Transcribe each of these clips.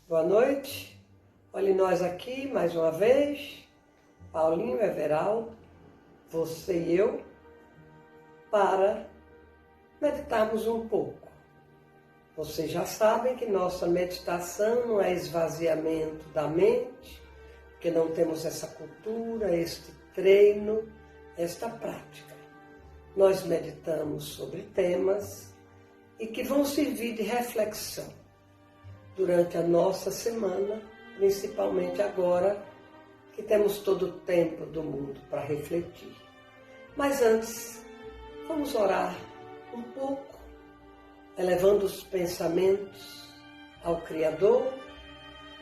Boa noite. Olhe nós aqui mais uma vez, Paulinho, Everaldo, você e eu, para meditarmos um pouco. Vocês já sabem que nossa meditação não é esvaziamento da mente, porque não temos essa cultura, este treino, esta prática. Nós meditamos sobre temas e que vão servir de reflexão durante a nossa semana, principalmente agora que temos todo o tempo do mundo para refletir. Mas antes, vamos orar um pouco, elevando os pensamentos ao Criador,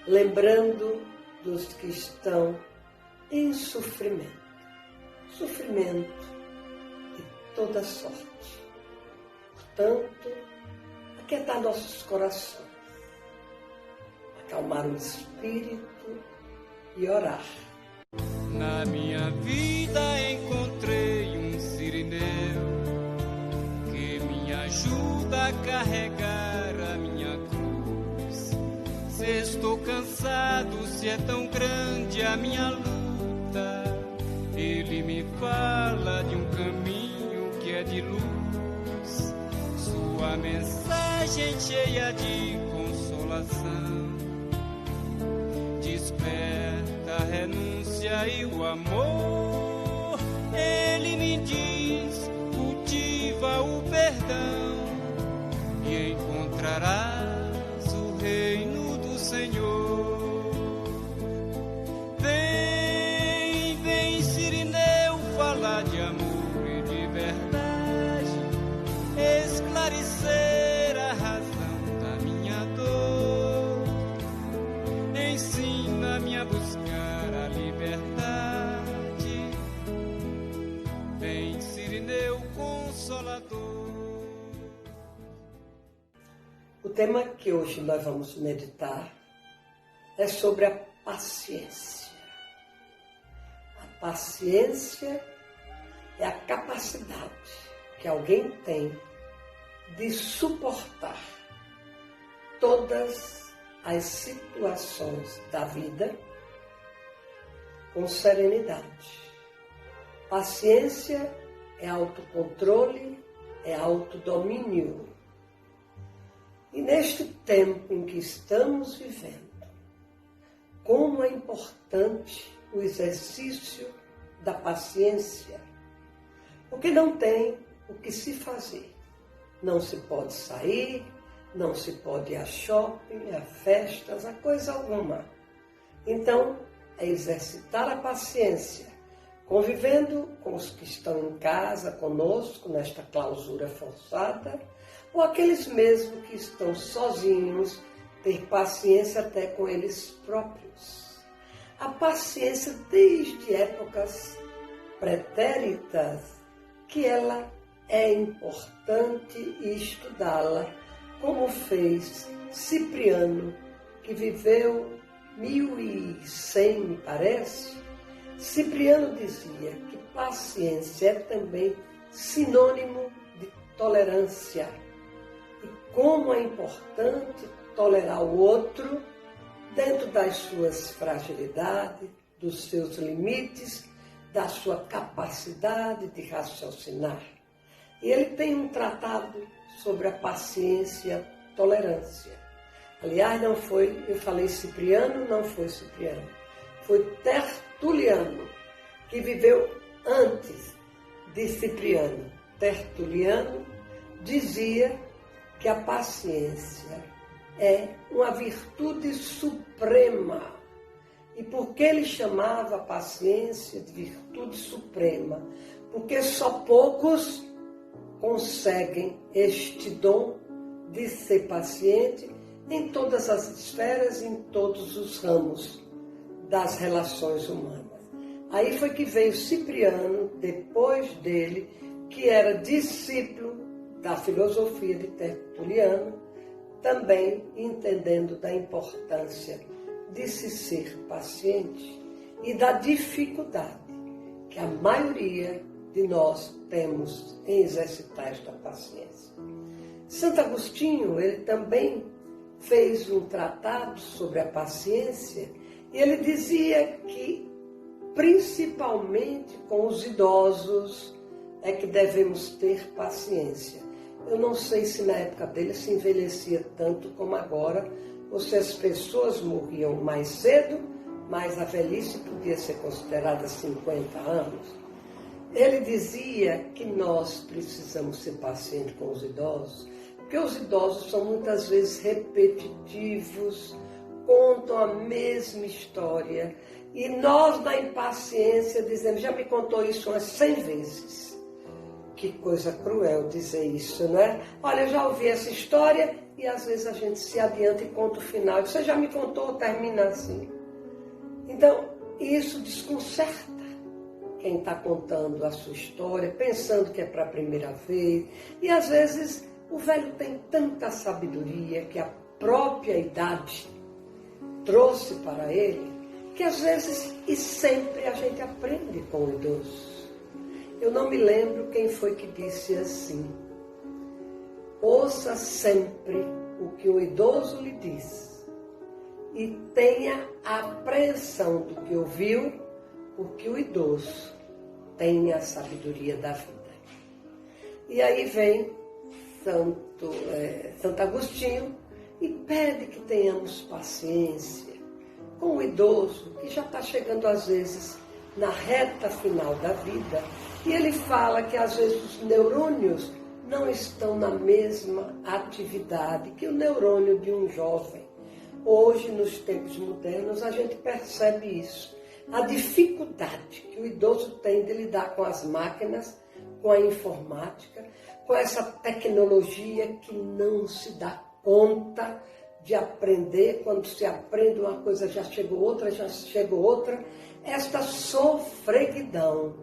lembrando dos que estão em sofrimento de toda sorte. Portanto, aquietar nossos corações, acalmar o espírito e orar. Na minha vida encontrei um sirineu que me ajuda a carregar a minha cruz. Se estou cansado, se é tão grande a minha luta, ele me fala de um caminho que é de luz. Sua mensagem cheia de consolação desperta a renúncia e o amor. Ele me diz, cultiva o perdão e encontrarás o reino do Senhor. Vem, vem, sirineu, falar de amor e de verdade, esclarecer a razão da minha dor. Ensina-me a buscar a liberdade. Vem, sirineu consolador. O tema que hoje nós vamos meditar é sobre a paciência. A paciência é a capacidade que alguém tem de suportar todas as situações da vida com serenidade. Paciência é autocontrole, é autodomínio. E neste tempo em que estamos vivendo, como é importante o exercício da paciência, porque não tem o que se fazer. Não se pode sair, não se pode ir a shopping, a festas, a coisa alguma. Então, é exercitar a paciência, convivendo com os que estão em casa conosco nesta clausura forçada, ou aqueles mesmo que estão sozinhos, ter paciência até com eles próprios. A paciência desde épocas pretéritas, que ela é importante estudá-la, como fez Cipriano, que viveu 1100, me parece. Cipriano dizia que paciência é também sinônimo de tolerância. E como é importante tolerar o outro dentro das suas fragilidades, dos seus limites, da sua capacidade de raciocinar. E ele tem um tratado sobre a paciência e a tolerância. Aliás, não foi, eu falei Cipriano, não foi Cipriano. Foi Tertuliano, que viveu antes de Cipriano. Tertuliano dizia que a paciência é uma virtude suprema. E por que ele chamava a paciência de virtude suprema? Porque só poucos conseguem este dom de ser paciente em todas as esferas, em todos os ramos das relações humanas. Aí foi que veio Cipriano, depois dele, que era discípulo da filosofia de Tertuliano, também entendendo da importância de se ser paciente e da dificuldade que a maioria de nós temos em exercitar esta paciência. Santo Agostinho, ele também fez um tratado sobre a paciência e ele dizia que, principalmente com os idosos, é que devemos ter paciência. Eu não sei se na época dele se envelhecia tanto como agora, ou se as pessoas morriam mais cedo, mas a velhice podia ser considerada 50 anos. Ele dizia que nós precisamos ser pacientes com os idosos, porque os idosos são muitas vezes repetitivos, contam a mesma história, e nós, na impaciência, dizemos, já me contou isso umas 100 vezes. Que coisa cruel dizer isso, né? Olha, eu já ouvi essa história e às vezes a gente se adianta e conta o final. Você já me contou, termina assim. Então, isso desconcerta quem está contando a sua história, pensando que é para a primeira vez. E às vezes o velho tem tanta sabedoria que a própria idade trouxe para ele, que às vezes e sempre a gente aprende com o idoso. Eu não me lembro quem foi que disse assim: ouça sempre o que o idoso lhe diz e tenha a apreensão do que ouviu, porque o idoso tem a sabedoria da vida. E aí vem Santo Agostinho e pede que tenhamos paciência com o idoso, que já está chegando às vezes na reta final da vida, e ele fala que às vezes os neurônios não estão na mesma atividade que o neurônio de um jovem. Hoje, nos tempos modernos, a gente percebe isso. A dificuldade que o idoso tem de lidar com as máquinas, com a informática, com essa tecnologia que não se dá conta de aprender. Quando se aprende uma coisa, já chegou outra. Esta sofreguidão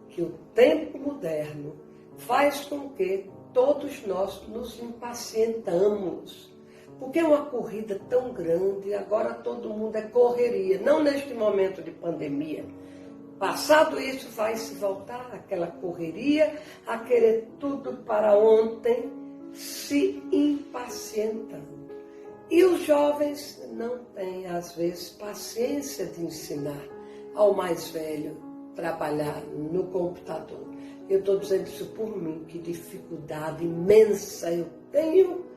que o tempo moderno faz com que todos nós nos impacientamos. Porque é uma corrida tão grande, agora todo mundo é correria, não neste momento de pandemia. Passado isso, vai se voltar àquela correria, a querer tudo para ontem, se impacientando. E os jovens não têm, às vezes, paciência de ensinar ao mais velho trabalhar no computador. Eu estou dizendo isso por mim, que dificuldade imensa eu tenho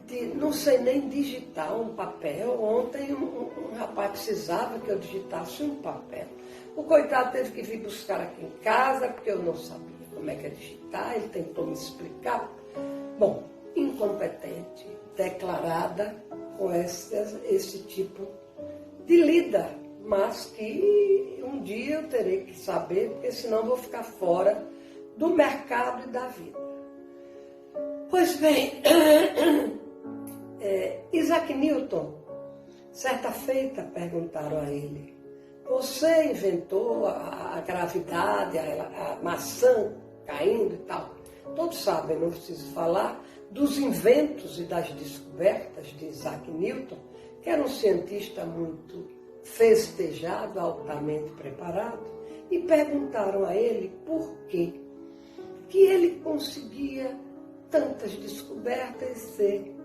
de, não sei nem digitar um papel. Ontem um rapaz precisava que eu digitasse um papel. O coitado teve que vir buscar aqui em casa, porque eu não sabia como é que é digitar, ele tentou me explicar. Bom, incompetente, declarada com esse tipo de lida, mas que um dia eu terei que saber, porque senão vou ficar fora do mercado e da vida. Pois bem, Isaac Newton, certa feita perguntaram a ele: você inventou a gravidade, a maçã caindo e tal? Todos sabem, não preciso falar dos inventos e das descobertas de Isaac Newton, que era um cientista muito festejado, altamente preparado, e perguntaram a ele por quê que ele conseguia tantas descobertas e ser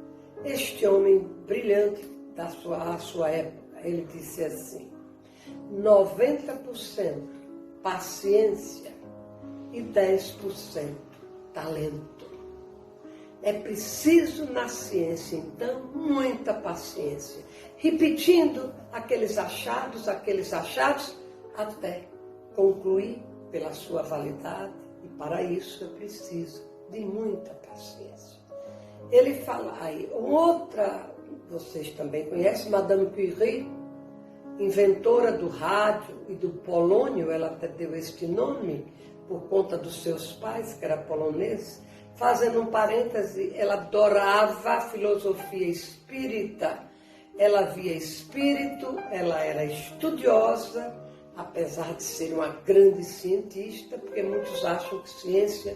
este homem brilhante da sua época. Ele disse assim: 90% paciência e 10% talento. É preciso na ciência, então, muita paciência, repetindo aqueles achados, até concluir pela sua validade, e para isso é preciso de muita paciência. Ele fala aí, outra, vocês também conhecem, Madame Curie, inventora do rádio e do polônio, ela até deu este nome por conta dos seus pais, que era polonês. Fazendo um parêntese, ela adorava a filosofia espírita, ela via espírito, ela era estudiosa, apesar de ser uma grande cientista, porque muitos acham que ciência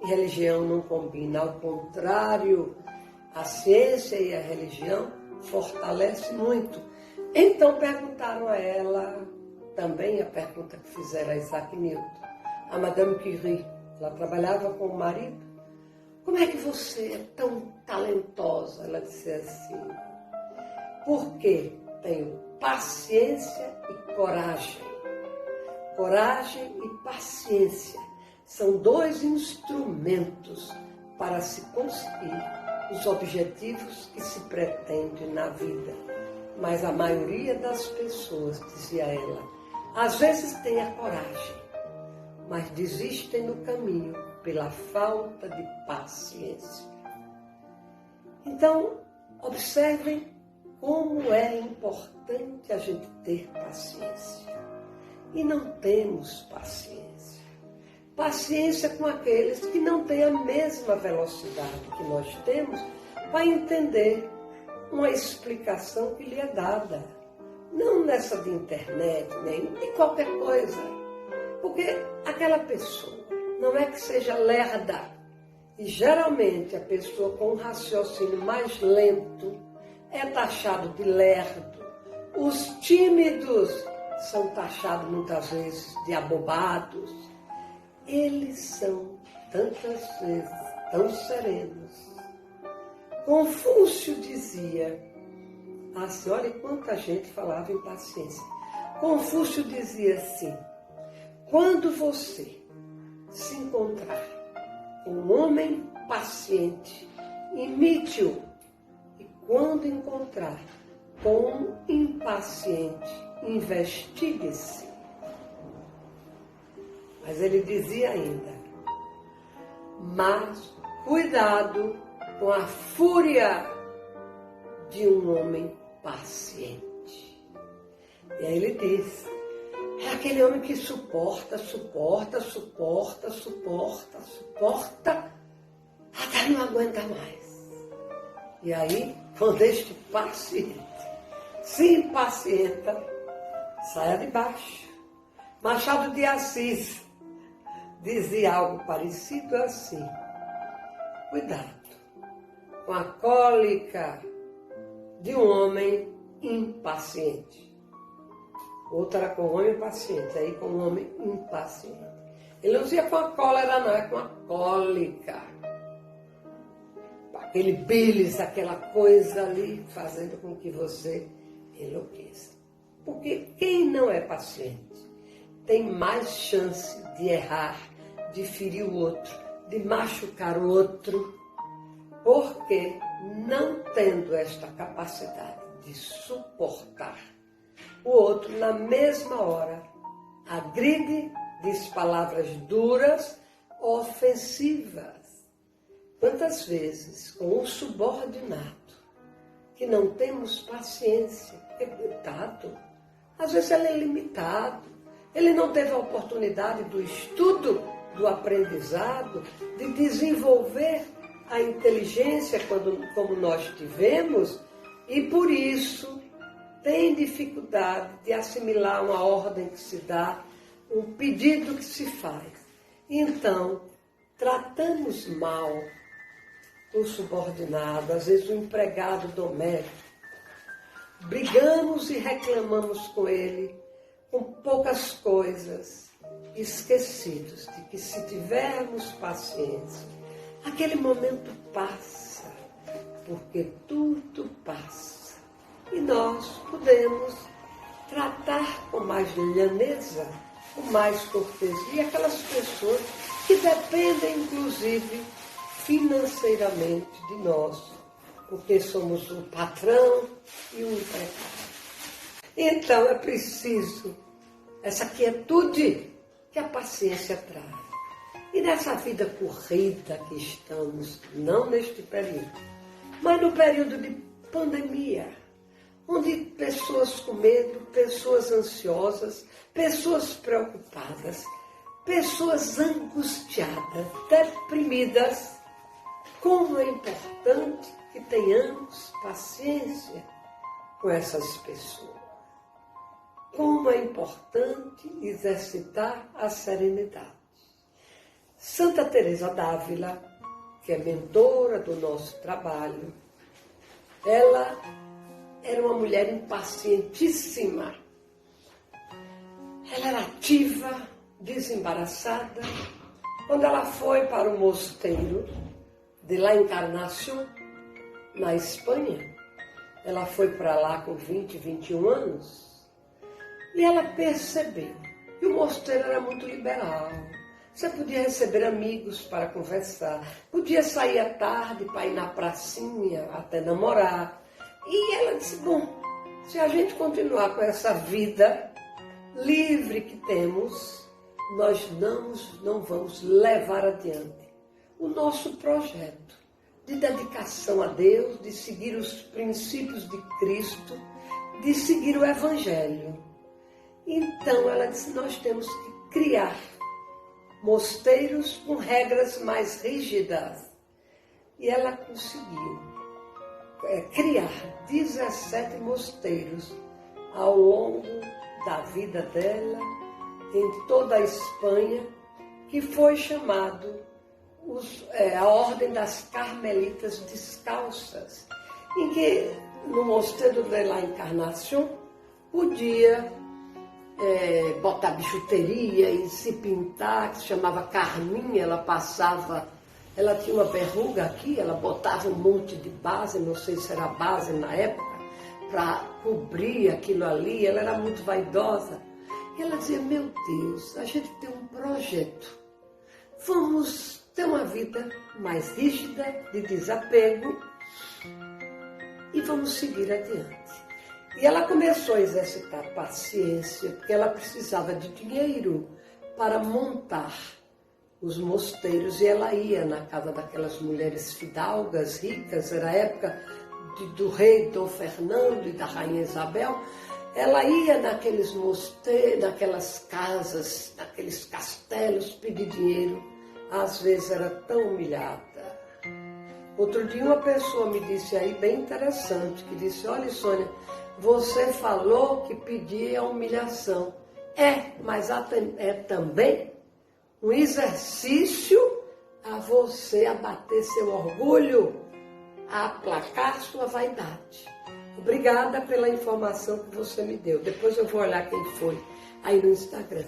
e religião não combinam. Ao contrário, a ciência e a religião fortalecem muito. Então perguntaram a ela, também a pergunta que fizeram a Isaac Newton, a Madame Curie, ela trabalhava com o marido: como é que você é tão talentosa? Ela disse assim: Porque tenho paciência e coragem. Coragem e paciência são 2 instrumentos para se conseguir os objetivos que se pretende na vida. Mas a maioria das pessoas, dizia ela, às vezes tem a coragem, mas desistem no caminho pela falta de paciência. Então, observem como é importante a gente ter paciência. E não temos paciência. Paciência com aqueles que não têm a mesma velocidade que nós temos para entender uma explicação que lhe é dada. Não nessa de internet, nem de qualquer coisa. Porque aquela pessoa não é que seja lerda. E geralmente a pessoa com um raciocínio mais lento é taxado de lerdo. Os tímidos são taxados muitas vezes de abobados. Eles são tantas vezes tão serenos. Confúcio dizia, assim, olha quanta gente falava em paciência. Confúcio dizia assim, quando você se encontrar com um homem paciente, imite-o. E quando encontrar com um impaciente, investigue-se. Mas ele dizia ainda, mas cuidado com a fúria de um homem paciente. E aí ele diz, é aquele homem que suporta, até não aguenta mais. E aí, quando este paciente se impacienta, saia de baixo. Machado de Assis dizia algo parecido assim, cuidado com a cólica de um homem impaciente. Outra era com um homem paciente, aí com um homem impaciente. Ele não dizia com a cólera, não, é com a cólica. Aquele bilis, aquela coisa ali, fazendo com que você enlouqueça. Porque quem não é paciente tem mais chance de errar, de ferir o outro, de machucar o outro, porque não tendo esta capacidade de suportar, o outro, na mesma hora, agride, diz palavras duras, ofensivas. Quantas vezes, com o subordinado, que não temos paciência, porque coitado, às vezes ele é limitado, ele não teve a oportunidade do estudo, do aprendizado, de desenvolver a inteligência como nós tivemos, e por isso tem dificuldade de assimilar uma ordem que se dá, um pedido que se faz. Então, tratamos mal o subordinado, às vezes o empregado doméstico. Brigamos e reclamamos com ele com poucas coisas, esquecidos de que se tivermos paciência, aquele momento passa, porque tudo passa. E nós podemos tratar com mais lhaneza, com mais cortesia, aquelas pessoas que dependem, inclusive, financeiramente de nós, porque somos o patrão e o empregado. Então é preciso essa quietude que a paciência traz. E nessa vida corrida que estamos, não neste período, mas no período de pandemia, onde pessoas com medo, pessoas ansiosas, pessoas preocupadas, pessoas angustiadas, deprimidas, como é importante que tenhamos paciência com essas pessoas. Como é importante exercitar a serenidade. Santa Teresa d'Ávila, que é mentora do nosso trabalho, ela era uma mulher impacientíssima. Ela era ativa, desembaraçada. Quando ela foi para o mosteiro de La Encarnación, na Espanha, Ela foi para lá com 20, 21 anos e ela percebeu que o mosteiro era muito liberal. Você podia receber amigos para conversar, podia sair à tarde para ir na pracinha, até namorar. E ela disse, bom, se a gente continuar com essa vida livre que temos, nós não vamos levar adiante o nosso projeto de dedicação a Deus, de seguir os princípios de Cristo, de seguir o Evangelho. Então ela disse, nós temos que criar mosteiros com regras mais rígidas. E ela conseguiu criar 17 mosteiros ao longo da vida dela, em toda a Espanha, que foi chamado a Ordem das Carmelitas Descalças, em que no Mosteiro de la Encarnación podia botar bijuteria e se pintar, que se chamava Carminha. Ela tinha uma verruga aqui, ela botava um monte de base, não sei se era base na época, para cobrir aquilo ali. Ela era muito vaidosa. E ela dizia, meu Deus, a gente tem um projeto, vamos ter uma vida mais rígida, de desapego, e vamos seguir adiante. E ela começou a exercitar paciência, porque ela precisava de dinheiro para montar os mosteiros. E ela ia na casa daquelas mulheres fidalgas, ricas, era a época do rei Dom Fernando e da rainha Isabel. Ela ia naqueles mosteiros, naquelas casas, naqueles castelos, pedir dinheiro. Às vezes era tão humilhada. Outro dia uma pessoa me disse aí, bem interessante, que disse, olha Sônia, você falou que pedia humilhação. Mas é também um exercício a você abater seu orgulho, a aplacar sua vaidade. Obrigada pela informação que você me deu. Depois eu vou olhar quem foi aí no Instagram.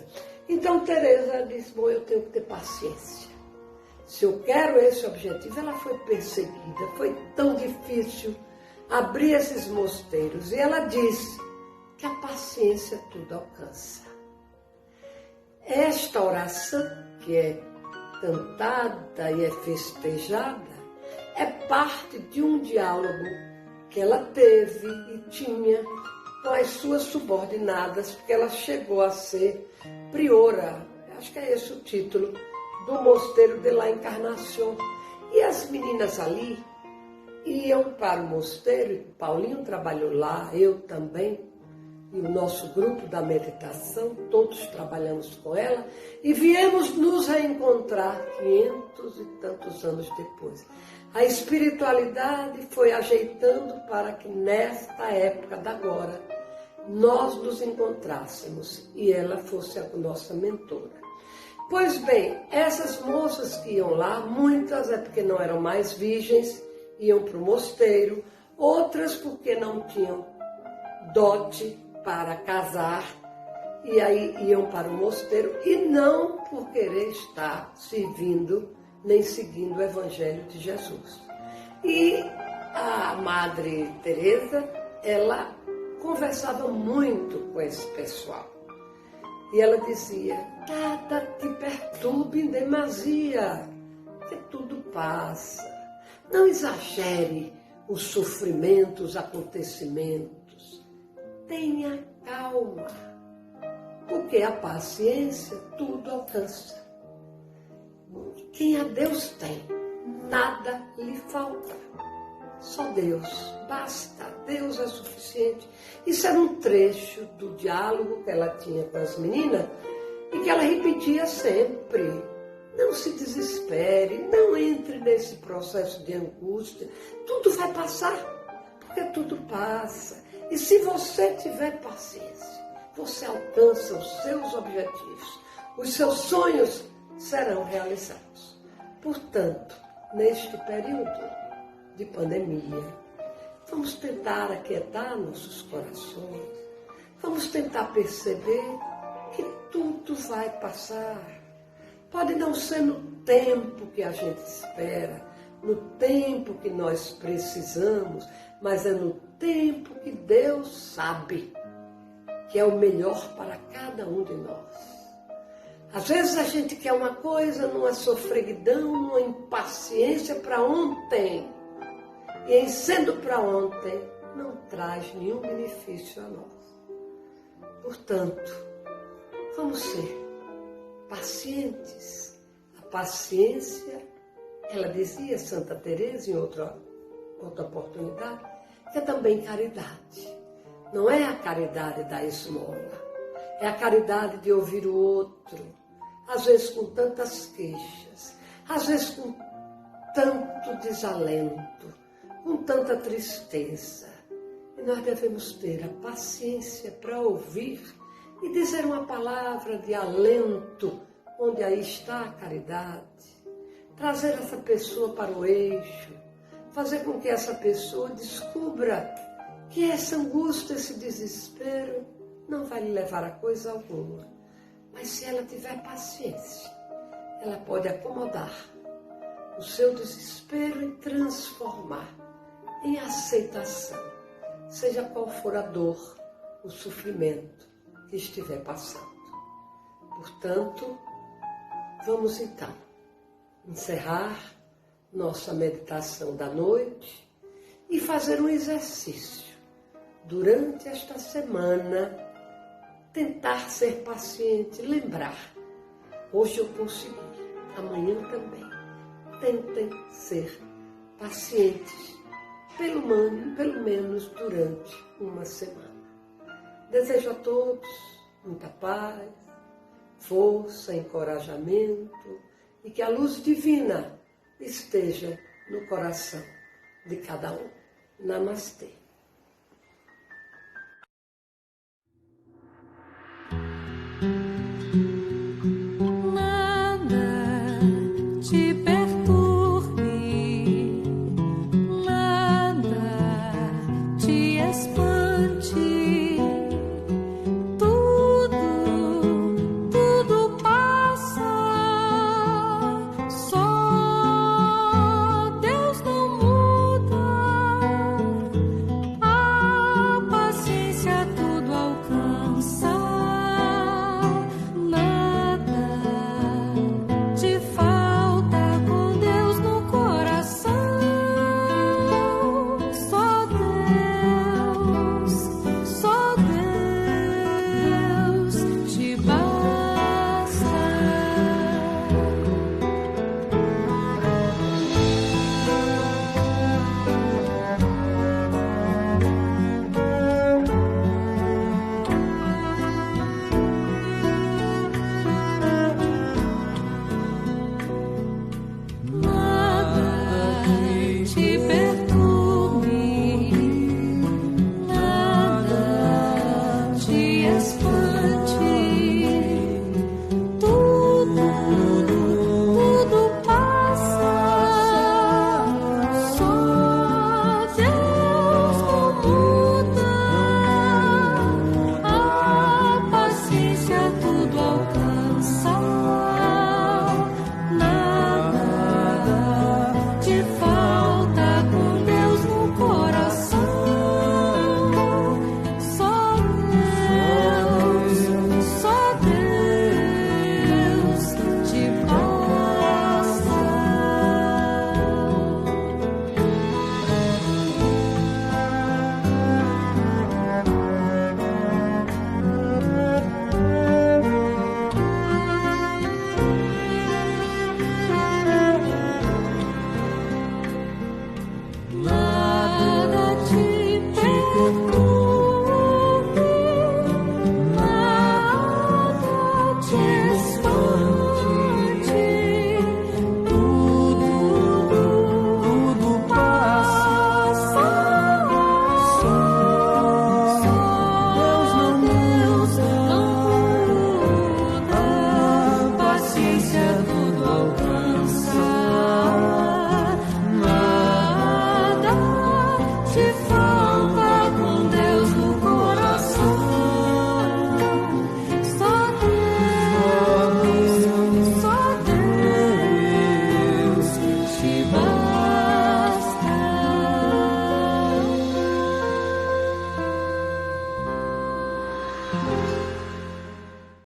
Então Teresa disse, bom, eu tenho que ter paciência. Se eu quero esse objetivo, ela foi perseguida, foi tão difícil abrir esses mosteiros. E ela disse que a paciência tudo alcança. Esta oração, que é cantada e é festejada, é parte de um diálogo que ela teve e tinha com as suas subordinadas, porque ela chegou a ser priora, acho que é esse o título, do Mosteiro de la Encarnación. E as meninas ali iam para o mosteiro, Paulinho trabalhou lá, eu também, e o nosso grupo da meditação, todos trabalhamos com ela, e viemos nos reencontrar 500 e tantos anos depois. A espiritualidade foi ajeitando para que nesta época da agora nós nos encontrássemos e ela fosse a nossa mentora. Pois bem, essas moças que iam lá, muitas é porque não eram mais virgens, iam para o mosteiro, outras porque não tinham dote para casar, e aí iam para o mosteiro, e não por querer estar servindo nem seguindo o Evangelho de Jesus. E a Madre Teresa, ela conversava muito com esse pessoal. E ela dizia, nada te perturbe em demasia, que tudo passa. Não exagere os sofrimentos, os acontecimentos. Tenha calma, porque a paciência tudo alcança. Quem a Deus tem, nada lhe falta. Só Deus, basta, Deus é suficiente. Isso era um trecho do diálogo que ela tinha com as meninas e que ela repetia sempre. Não se desespere, não entre nesse processo de angústia. Tudo vai passar, porque tudo passa. E se você tiver paciência, você alcança os seus objetivos. Os seus sonhos serão realizados. Portanto, neste período de pandemia, vamos tentar aquietar nossos corações. Vamos tentar perceber que tudo vai passar. Pode não ser no tempo que a gente espera, no tempo que nós precisamos, mas é no tempo que Deus sabe que é o melhor para cada um de nós. Às vezes a gente quer uma coisa numa sofreguidão, numa impaciência para ontem. E em sendo para ontem, não traz nenhum benefício a nós. Portanto, vamos ser pacientes. A paciência, ela dizia, Santa Teresa, em outra oportunidade, que é também caridade. Não é a caridade da esmola, é a caridade de ouvir o outro, às vezes com tantas queixas, às vezes com tanto desalento, com tanta tristeza. E nós devemos ter a paciência para ouvir e dizer uma palavra de alento, onde aí está a caridade. Trazer essa pessoa para o eixo, fazer com que essa pessoa descubra que essa angústia, esse desespero, não vai lhe levar a coisa alguma. Mas se ela tiver paciência, ela pode acomodar o seu desespero e transformar em aceitação, seja qual for a dor, o sofrimento que estiver passando. Portanto, vamos então encerrar nossa meditação da noite e fazer um exercício. Durante esta semana, tentar ser paciente, lembrar, hoje eu consegui, amanhã também. Tentem ser pacientes, pelo menos durante uma semana. Desejo a todos muita paz, força, encorajamento e que a luz divina esteja no coração de cada um. Namastê.